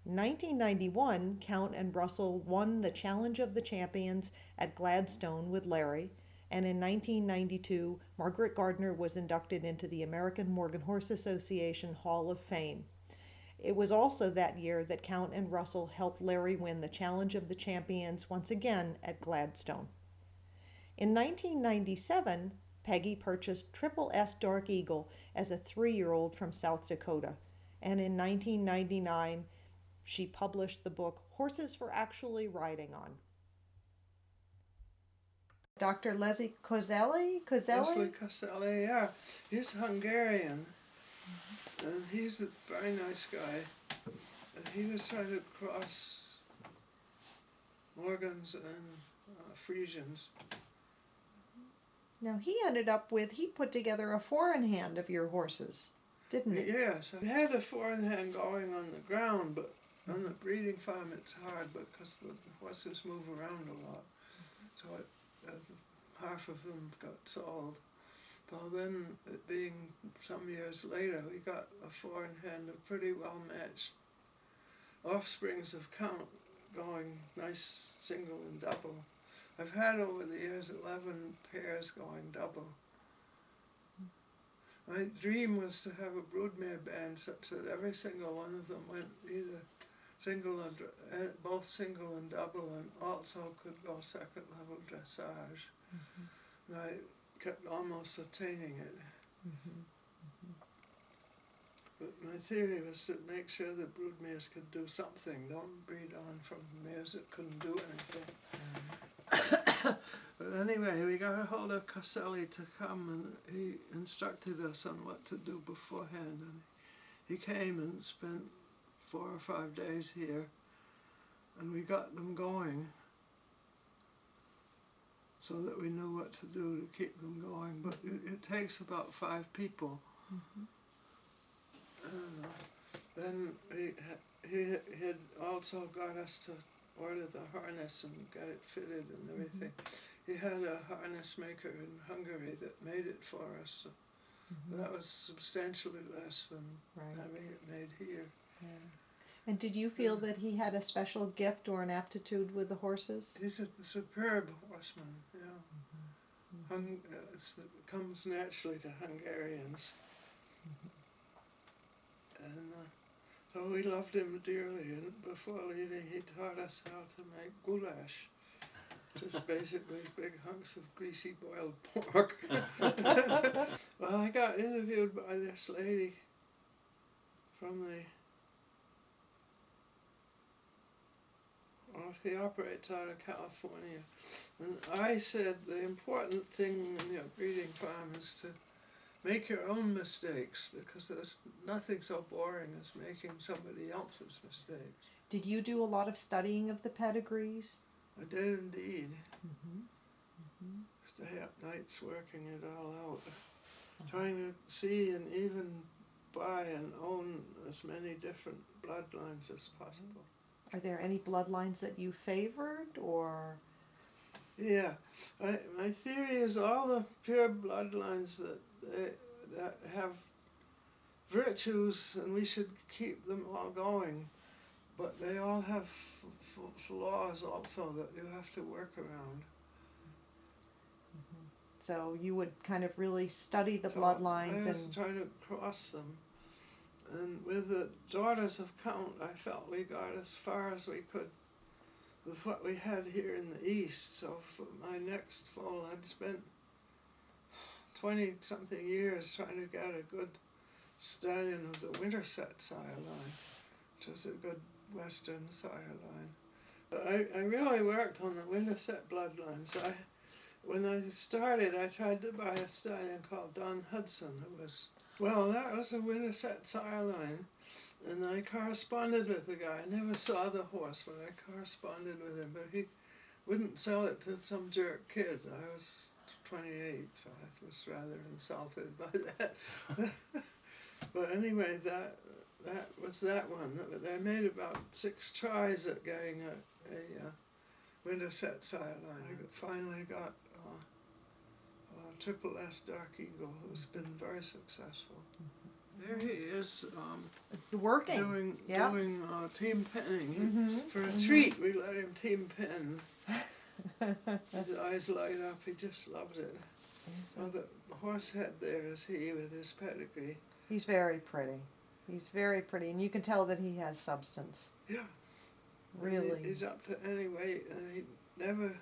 In 1991, Count and Russell won the Challenge of the Champions at Gladstone with Larry, and in 1992, Margaret Gardiner was inducted into the American Morgan Horse Association Hall of Fame. It was also that year that Count and Russell helped Larry win the Challenge of the Champions once again at Gladstone. In 1997, Peggy purchased Triple S Dark Eagle as a 3-year-old from South Dakota, and in 1999, she published the book Horses for Actually Riding On. Dr. Leslie Leslie Kozelli, yeah. He's Hungarian. And he's a very nice guy. And he was trying to cross Morgans and Frisians. Now he put together a four-in-hand of your horses, didn't he? Yes, I had a four-in-hand going on the ground, but on the breeding farm it's hard because the horses move around a lot. So half of them got sold. So then, it being some years later, we got a four-in-hand of pretty well-matched offsprings of Count going nice single and double. I've had over the years 11 pairs going double. My dream was to have a broodmare band such that every single one of them went either single or both single and double, and also could go second level dressage. And I kept almost attaining it. But my theory was to make sure that broodmares could do something. Don't breed on from mares that couldn't do anything. But anyway, we got a hold of Kozelli to come, and he instructed us on what to do beforehand. And he came and spent 4 or 5 days here, and we got them going so that we knew what to do to keep them going. But it takes about 5 people. Then he had also got us to order the harness and get it fitted and everything. He had a harness maker in Hungary that made it for us. So that was substantially less than having it made here. Yeah. And did you feel that he had a special gift or an aptitude with the horses? He's a superb horseman, yeah. It comes naturally to Hungarians. And so we loved him dearly, and before leaving he taught us how to make goulash. Just basically big hunks of greasy boiled pork. Well, I got interviewed by this lady from he operates out of California. And I said the important thing in your breeding farm is to make your own mistakes, because there's nothing so boring as making somebody else's mistakes. Did you do a lot of studying of the pedigrees? I did indeed. Stay up nights working it all out, trying to see and even buy and own as many different bloodlines as possible. Are there any bloodlines that you favored, or? Yeah, my theory is all the pure bloodlines that have virtues, and we should keep them all going, but they all have flaws also that you have to work around. So you would kind of really study the bloodlines I was trying to cross them. And with the daughters of Count, I felt we got as far as we could with what we had here in the East. So for my next foal, I'd spent 20-something years trying to get a good stallion of the Winterset sire line, which is a good Western sire line. But I really worked on the Winterset bloodlines. When I started, I tried to buy a stallion called Don Hudson. That was a Winterset sire line, and I corresponded with the guy. I never saw the horse, but I corresponded with him. But he wouldn't sell it to some jerk kid. I was 28, so I was rather insulted by that. But anyway, that was that one. They made about 6 tries at getting a Winterset sire line. I finally got Triple S Dark Eagle, who's been very successful. There he is, Working. doing Yeah. team penning. Mhm, For a treat, we let him team pen. His eyes light up. He just loves it. Well, the horse head there is he with his pedigree. He's very pretty. He's very pretty, and you can tell that he has substance. Yeah. Really. He's up to any weight, and he never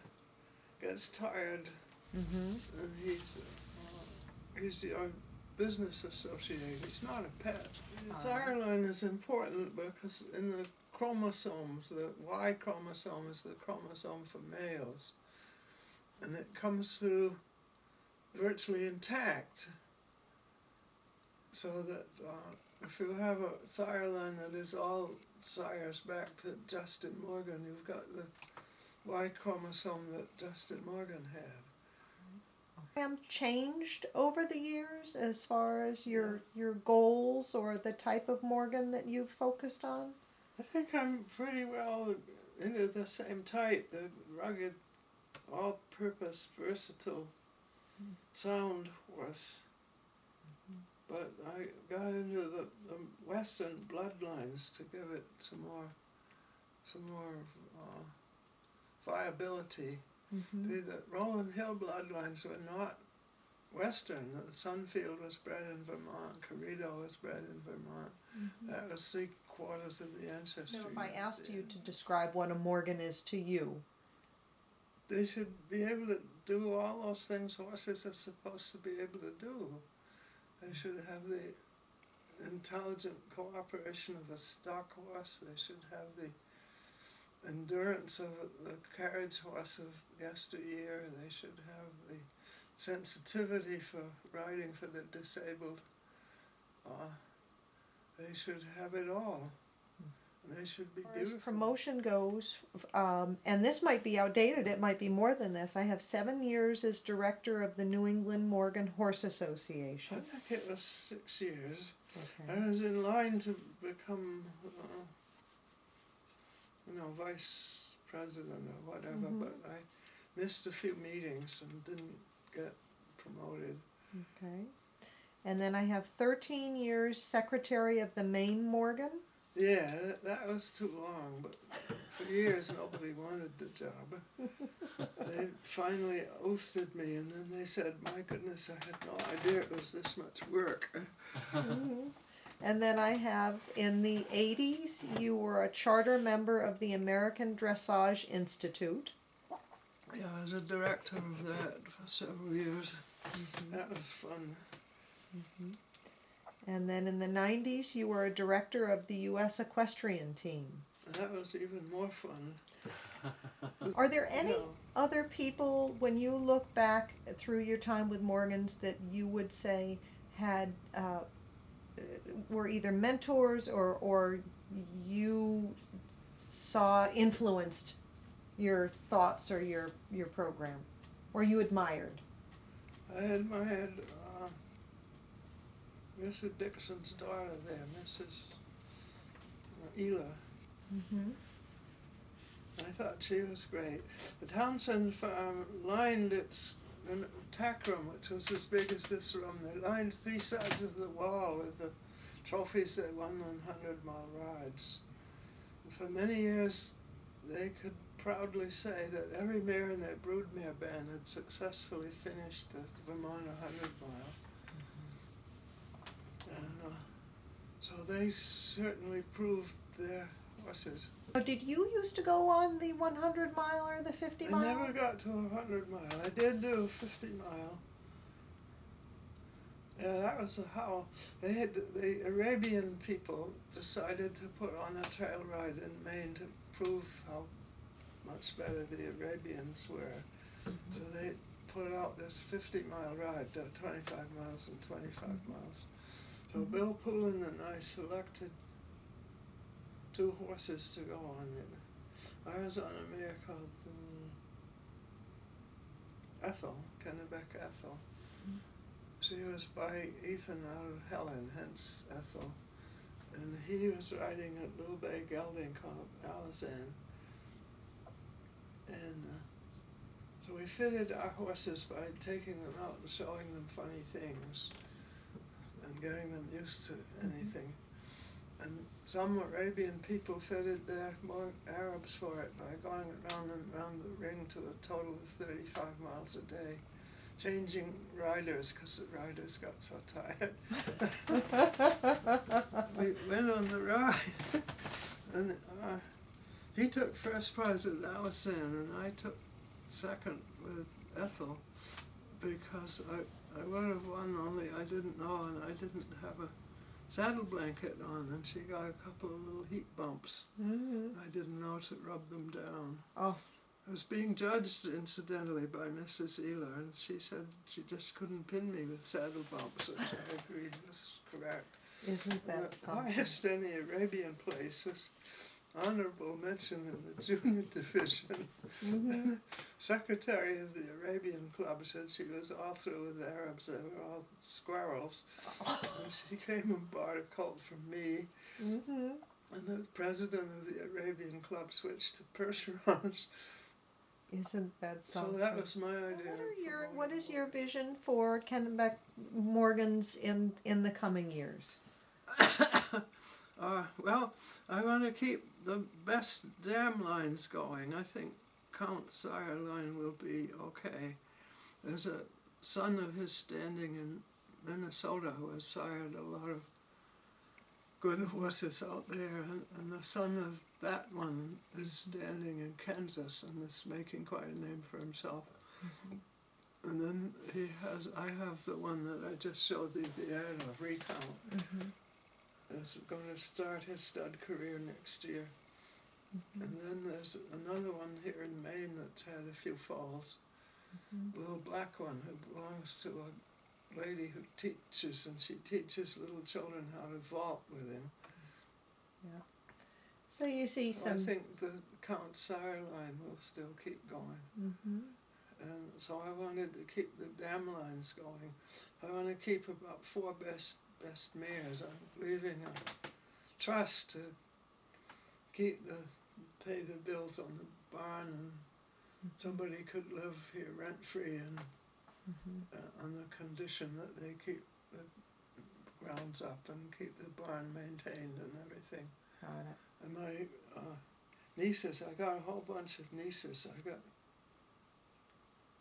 gets tired. Mm-hmm. And he's our business associate. He's not a pet. The sire line is important because in the chromosomes, the Y chromosome is the chromosome for males, and it comes through virtually intact. So that if you have a sire line that is all sires back to Justin Morgan, you've got the Y chromosome that Justin Morgan had. Changed over the years as far as your goals or the type of Morgan that you've focused on? I think I'm pretty well into the same type, the rugged, all-purpose, versatile, sound horse. But I got into the Western bloodlines to give it some more viability. Mm-hmm. The Roland Hill bloodlines were not Western. The Sunfield was bred in Vermont. Corrido was bred in Vermont. Mm-hmm. That was 3/4 of the ancestry. Now, if I asked you to describe what a Morgan is to you, they should be able to do all those things horses are supposed to be able to do. They should have the intelligent cooperation of a stock horse. They should have the endurance of the carriage horse of yesteryear. They should have the sensitivity for riding for the disabled. They should have it all. They should be as far as beautiful. promotion goes, and this might be outdated, it might be more than this. I have 7 years as director of the New England Morgan Horse I Association. think it was 6 years. Okay. I was in line to become, vice president or whatever, Mhm. but I missed a few meetings and didn't get promoted. Okay. And then I have 13 years secretary of the Maine Morgan. Yeah, that was too long, but for years nobody wanted the job. They finally ousted me, and then they said, my goodness, I had no idea it was this much work. Mm-hmm. And then I have, in the 80s, you were a charter member of the American Dressage Institute. Yeah, I was a director of that for several years. Mm-hmm. That was fun. Mm-hmm. And then in the 90s, you were a director of the U.S. Equestrian Team. That was even more fun. Are there any No. other people, when you look back through your time with Morgans, that you would say had were either mentors or you saw influenced your thoughts or your program, or you admired? I admired Mr. Dixon's daughter there, Mrs. Ela. Mm-hmm. I thought she was great. The Townsend farm lined its tack room, which was as big as this room. They lined 3 sides of the wall with the trophies they won on 100-mile rides. And for many years, they could proudly say that every mare in their broodmare band had successfully finished the Vermont 100-mile. And so they certainly proved their horses. Did you used to go on the 100-mile or the 50-mile? I never got to 100-mile. I did do a 50-mile. Yeah, that was a howl. They had the Arabian people decided to put on a trail ride in Maine to prove how much better the Arabians were. Mm-hmm. So they put out this 50-mile ride, 25 miles and 25 miles. So Mm-hmm. Bill Poulin and I selected 2 horses to go on it. I was on a mare called Ethel, Kennebec Ethel. She was by Ethan out of Helen, hence Ethel. And he was riding a little bay gelding called Alizan. And so we fitted our horses by taking them out and showing them funny things. and getting them used to anything. And some Arabian people fitted their more Arabs for it by going around and around the ring to a total of 35 miles a day, changing riders because the riders got so tired. We went on the ride, and he took first prize with Allison, and I took second with Ethel, because I would have won, only I didn't know, and I didn't have a saddle blanket on, and she got a couple of little heat bumps. I didn't know to rub them down. Oh, I was being judged, incidentally, by Mrs. Ealer, and she said she just couldn't pin me with saddle bumps, which I agreed was correct. isn't that The something? highest any Arabian place was honorable mention in the junior division. The secretary of the Arabian club said she was all through with the Arabs, they were all squirrels. And she came and bought a colt from me. And the president of the Arabian club switched to Percherons. Isn't that So something? that was my idea. What is your vision for Kennebec Morgans in the coming years? Well, I want to keep the best dam lines going. I think Count Sire line will be okay. There's a son of his standing in Minnesota who has sired a lot of good horses out there, and the son of that one is standing in Kansas and is making quite a name for himself. And then I have the one that I just showed you the ad of, Recount. Is going to start his stud career next year. And then there's another one here in Maine that's had a few falls. A little black one who belongs to a lady who teaches, and she teaches little children how to vault with him. So you see So I some. think the Count Sire line will still keep going. And so I wanted to keep the dam lines going. I want to keep about 4 best mares. I'm leaving a trust to pay the bills on the barn, and somebody could live here rent free, and on the condition that they keep the grounds up and keep the barn maintained and everything. And my nieces, I got a whole bunch of nieces. I got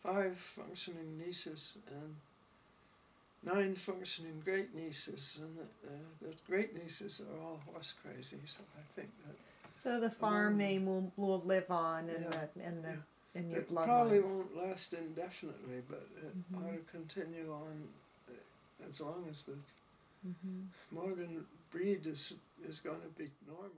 5 functioning nieces and 9 functioning great nieces, and the great nieces are all horse crazy. So I think that. So the farm name will live on in your It probably bloodlines. won't last indefinitely, but it ought to continue on as long as the Morgan breed is going to be normal.